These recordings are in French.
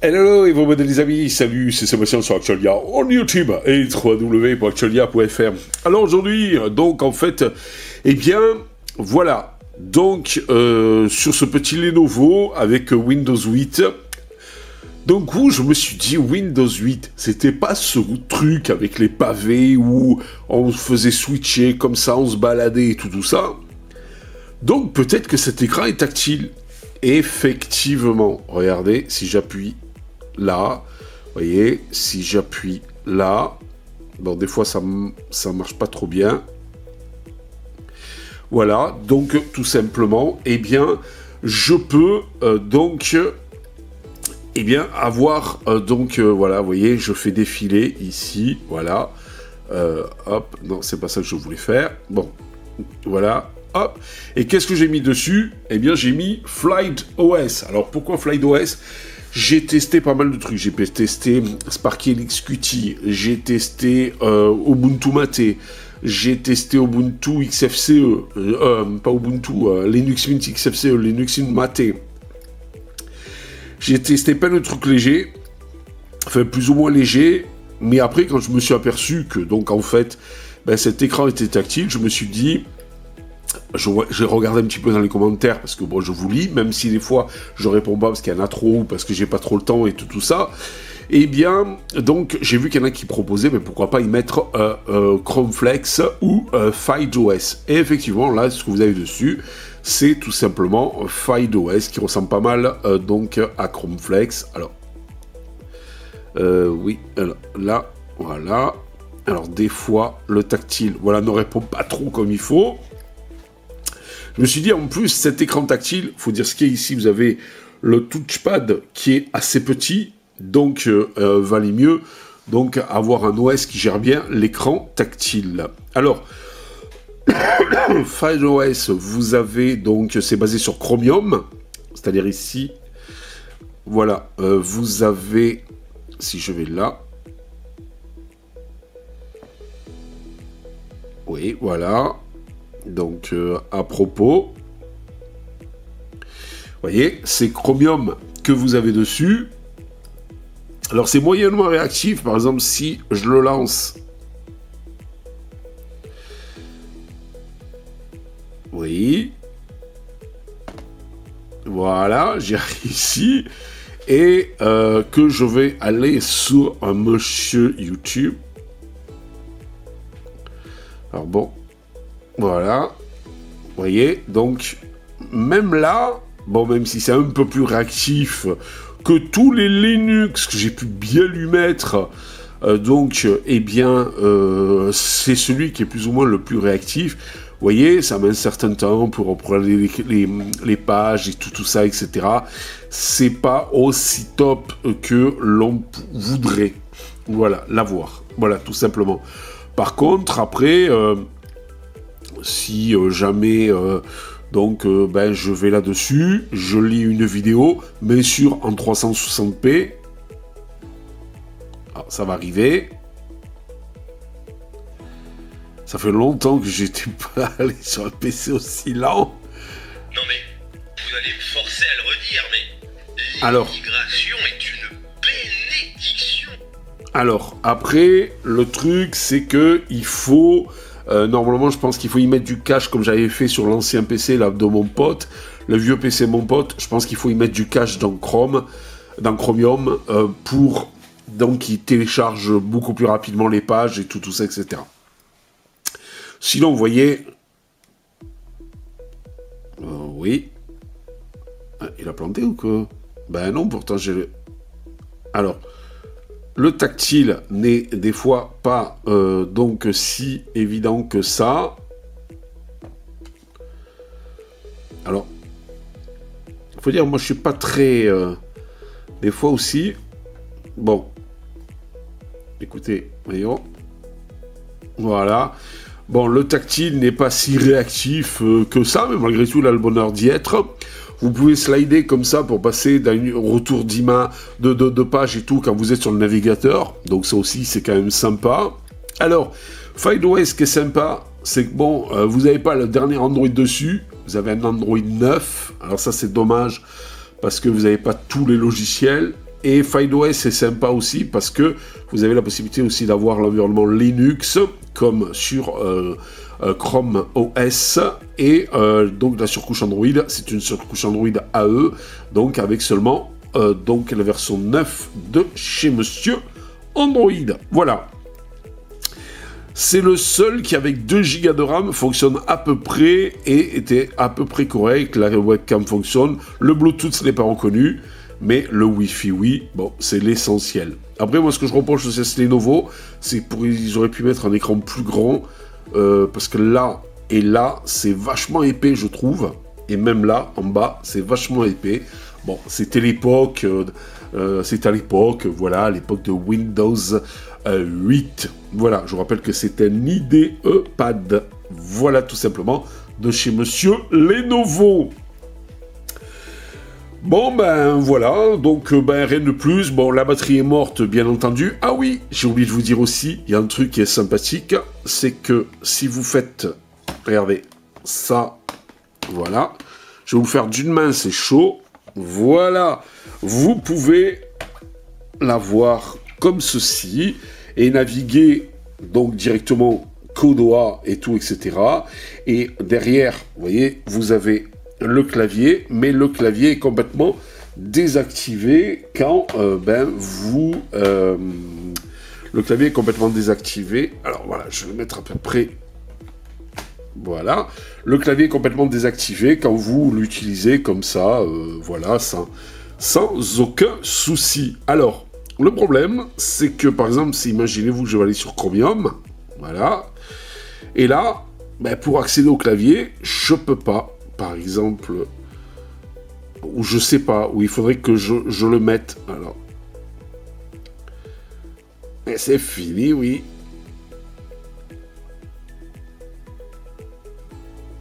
Hello et vos les amis, salut, c'est Sébastien sur Actualia en YouTube et www.actualia.fr. Alors aujourd'hui, donc en fait, eh bien, voilà, donc sur ce petit Lenovo avec Windows 8, donc où je me suis dit Windows 8, c'était pas ce truc avec les pavés où on faisait switcher comme ça, on se baladait et tout ça. Donc peut-être que cet écran est tactile. Effectivement, regardez, si j'appuie là, vous voyez, si j'appuie là, bon, des fois ça marche pas trop bien. Voilà, donc tout simplement, eh bien, je peux donc, eh bien, avoir voilà, vous voyez, je fais défiler ici, voilà, hop, non, c'est pas ça que je voulais faire. Bon, voilà. Hop. Et qu'est-ce que j'ai mis dessus? Eh bien, j'ai mis FlightOS. Alors, pourquoi FlightOS? J'ai testé pas mal de trucs. J'ai testé Sparky LXQT, j'ai testé Ubuntu Mate, j'ai testé Ubuntu XFCE, pas Ubuntu, Linux Mint XFCE, Linux Mint Mate. J'ai testé plein de trucs légers, enfin plus ou moins légers, mais après, quand je me suis aperçu que, donc en fait, ben, cet écran était tactile, je me suis dit... J'ai regardé un petit peu dans les commentaires parce que bon, je vous lis, même si des fois je réponds pas parce qu'il y en a trop ou parce que j'ai pas trop le temps et tout ça. Eh bien, donc j'ai vu qu'il y en a qui proposaient, mais pourquoi pas y mettre Chromeflex ou FlightOS. Et effectivement, là, ce que vous avez dessus, c'est tout simplement FlightOS qui ressemble pas mal donc à Chromeflex. Alors, oui, alors, là, voilà. Alors des fois, le tactile, voilà, ne répond pas trop comme il faut. Je me suis dit, en plus, cet écran tactile, il faut dire ce qu'il y a ici, vous avez le touchpad qui est assez petit, donc valait mieux donc avoir un OS qui gère bien l'écran tactile. Alors, FlightOS, vous avez donc, c'est basé sur Chromium, c'est-à-dire ici, voilà, vous avez, si je vais là, oui, voilà. Donc, à propos, vous voyez, c'est Chromium que vous avez dessus. Alors, c'est moyennement réactif. Par exemple, si je le lance, oui, voilà, j'ai réussi. Et que je vais aller sur un monsieur YouTube. Alors bon. Voilà, vous voyez, donc, même là, bon, même si c'est un peu plus réactif que tous les Linux que j'ai pu bien lui mettre, donc, eh bien, c'est celui qui est plus ou moins le plus réactif. Vous voyez, ça met un certain temps pour reprendre les pages et tout ça, etc. C'est pas aussi top que l'on voudrait, voilà, l'avoir, voilà, tout simplement. Par contre, après... si jamais ben, je vais là-dessus, je lis une vidéo, bien sûr en 360p. Alors, ça va arriver. Ça fait longtemps que j'étais pas allé sur un PC aussi lent. Non mais, vous allez me forcer à le redire, mais l'immigration est une bénédiction. Alors, après, le truc, c'est que il faut... normalement, je pense qu'il faut y mettre du cache comme j'avais fait sur l'ancien PC là, de mon pote. Le vieux PC de mon pote, je pense qu'il faut y mettre du cache dans Chromium, pour donc qu'il télécharge beaucoup plus rapidement les pages et tout ça, etc. Sinon, vous voyez... oui. Il a planté ou quoi? Ben non, pourtant j'ai... Alors... Le tactile n'est des fois pas donc si évident que ça. Alors, il faut dire, moi je suis pas très... des fois aussi... Bon. Écoutez, voyons. Voilà. Bon, le tactile n'est pas si réactif que ça, mais malgré tout, il a le bonheur d'y être. Vous pouvez slider comme ça pour passer d'un retour d'image, de page et tout quand vous êtes sur le navigateur. Donc ça aussi, c'est quand même sympa. Alors, FlightOS, ce qui est sympa, c'est que bon, vous n'avez pas le dernier Android dessus. Vous avez un Android 9. Alors ça, c'est dommage parce que vous n'avez pas tous les logiciels. Et FileOS c'est sympa aussi parce que vous avez la possibilité aussi d'avoir l'environnement Linux comme sur Chrome OS et donc la surcouche Android, c'est une surcouche Android AE, donc avec seulement donc la version 9 de chez Monsieur Android. Voilà. C'est le seul qui, avec 2 Go de RAM, fonctionne à peu près et était à peu près correct. La webcam fonctionne. Le Bluetooth, ce n'est pas reconnu. Mais le Wi-Fi, oui. Bon, c'est l'essentiel. Après, moi, ce que je reproche aussi à ce Lenovo, c'est qu'ils auraient pu mettre un écran plus grand. Parce que là et là, c'est vachement épais, je trouve. Et même là, en bas, c'est vachement épais. Bon, c'était l'époque... c'était à l'époque, voilà, à l'époque de Windows 8. Voilà, je vous rappelle que c'est un IDE-pad. Voilà, tout simplement, de chez Monsieur Lenovo. Bon, ben voilà, donc rien de plus. Bon, la batterie est morte, bien entendu. Ah oui, j'ai oublié de vous dire aussi, il y a un truc qui est sympathique, c'est que si vous faites, regardez, ça, voilà, je vais vous faire d'une main, c'est chaud. Voilà, vous pouvez l'avoir comme ceci et naviguer donc directement qu'au doigt et tout, etc. Et derrière, vous voyez, vous avez le clavier, mais le clavier est complètement désactivé quand vous... le clavier est complètement désactivé. Alors voilà, je vais le mettre à peu près... Voilà, le clavier est complètement désactivé quand vous l'utilisez comme ça, voilà, sans aucun souci. Alors, le problème, c'est que, par exemple, si imaginez-vous que je vais aller sur Chromium, voilà, et là, pour accéder au clavier, je peux pas, par exemple, ou je sais pas, où il faudrait que je le mette, alors, et c'est fini, oui.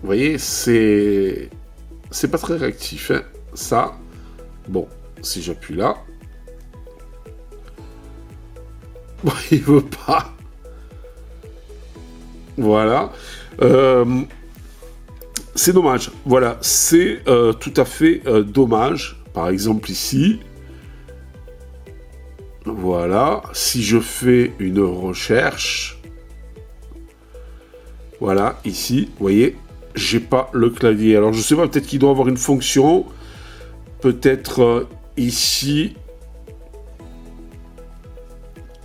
Vous voyez, c'est pas très réactif, hein, ça. Bon, si j'appuie là. Bon, il veut pas. Voilà. C'est dommage. Voilà, c'est tout à fait dommage. Par exemple ici. Voilà. Si je fais une recherche. Voilà, ici, vous voyez. J'ai pas le clavier. Alors, je sais pas, peut-être qu'il doit avoir une fonction. Peut-être ici.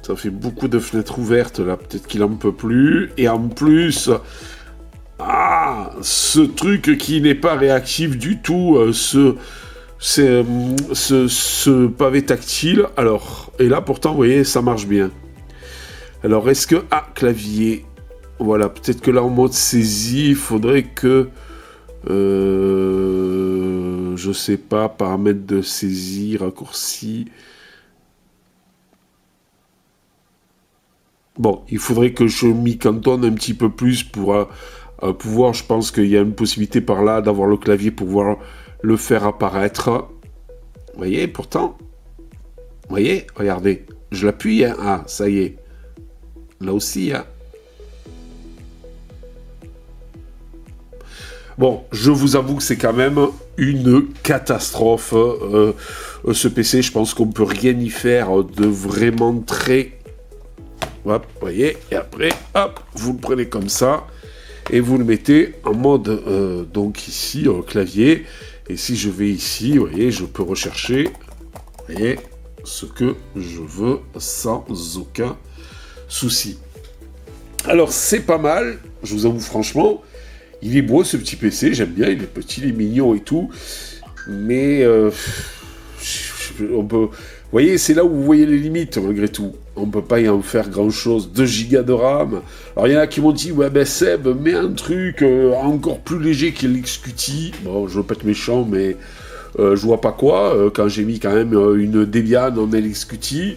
Ça fait beaucoup de fenêtres ouvertes, là. Peut-être qu'il en peut plus. Et en plus... Ah, ce truc qui n'est pas réactif du tout. Ce pavé tactile. Alors, et là, pourtant, vous voyez, ça marche bien. Alors, est-ce que... Ah, clavier... Voilà, peut-être que là, en mode saisie, il faudrait que... je sais pas, paramètres de saisie, raccourci... Bon, il faudrait que je m'y cantonne un petit peu plus pour pouvoir... Je pense qu'il y a une possibilité par là d'avoir le clavier pour pouvoir le faire apparaître. Vous voyez, pourtant... Vous voyez, regardez. Je l'appuie, hein. Ah, ça y est. Là aussi, hein. Bon, je vous avoue que c'est quand même une catastrophe, ce PC. Je pense qu'on ne peut rien y faire de vraiment très... Hop, vous voyez, et après, hop, vous le prenez comme ça, et vous le mettez en mode, donc ici, clavier. Et si je vais ici, vous voyez, je peux rechercher, vous voyez, ce que je veux sans aucun souci. Alors, c'est pas mal, je vous avoue franchement. Il est beau ce petit PC, j'aime bien, il est petit, il est mignon et tout, mais on peut... Vous voyez, c'est là où vous voyez les limites, malgré tout. On ne peut pas y en faire grand-chose. 2 Go de RAM. Alors, il y en a qui m'ont dit, ouais, ben Seb, mets un truc encore plus léger que l'XQT. Bon, je veux pas être méchant, mais je vois pas quoi, quand j'ai mis quand même une Debian en LXQT.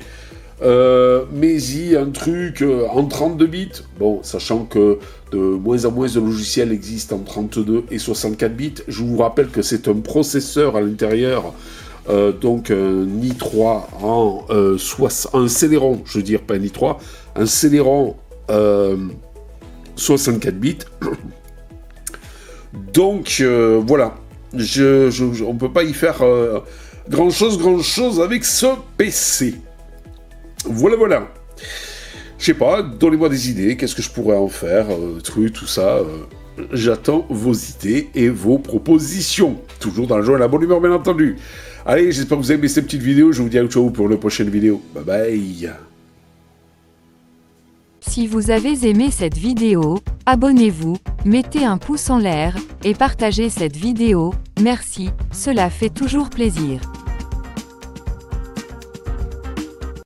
Mais un truc en 32 bits. Bon, sachant que de moins en moins de logiciels existent en 32 et 64 bits. Je vous rappelle que c'est un processeur à l'intérieur, donc un i3 un Celeron, je veux dire, pas un i3, un Celeron 64 bits. Donc voilà, on peut pas y faire grand chose avec ce PC. Voilà. Je sais pas, donnez-moi des idées, qu'est-ce que je pourrais en faire, tout ça. J'attends vos idées et vos propositions. Toujours dans la joie et la bonne humeur, bien entendu. Allez, j'espère que vous avez aimé cette petite vidéo. Je vous dis à ciao pour une prochaine vidéo. Bye bye. Si vous avez aimé cette vidéo, abonnez-vous, mettez un pouce en l'air, et partagez cette vidéo, merci, cela fait toujours plaisir.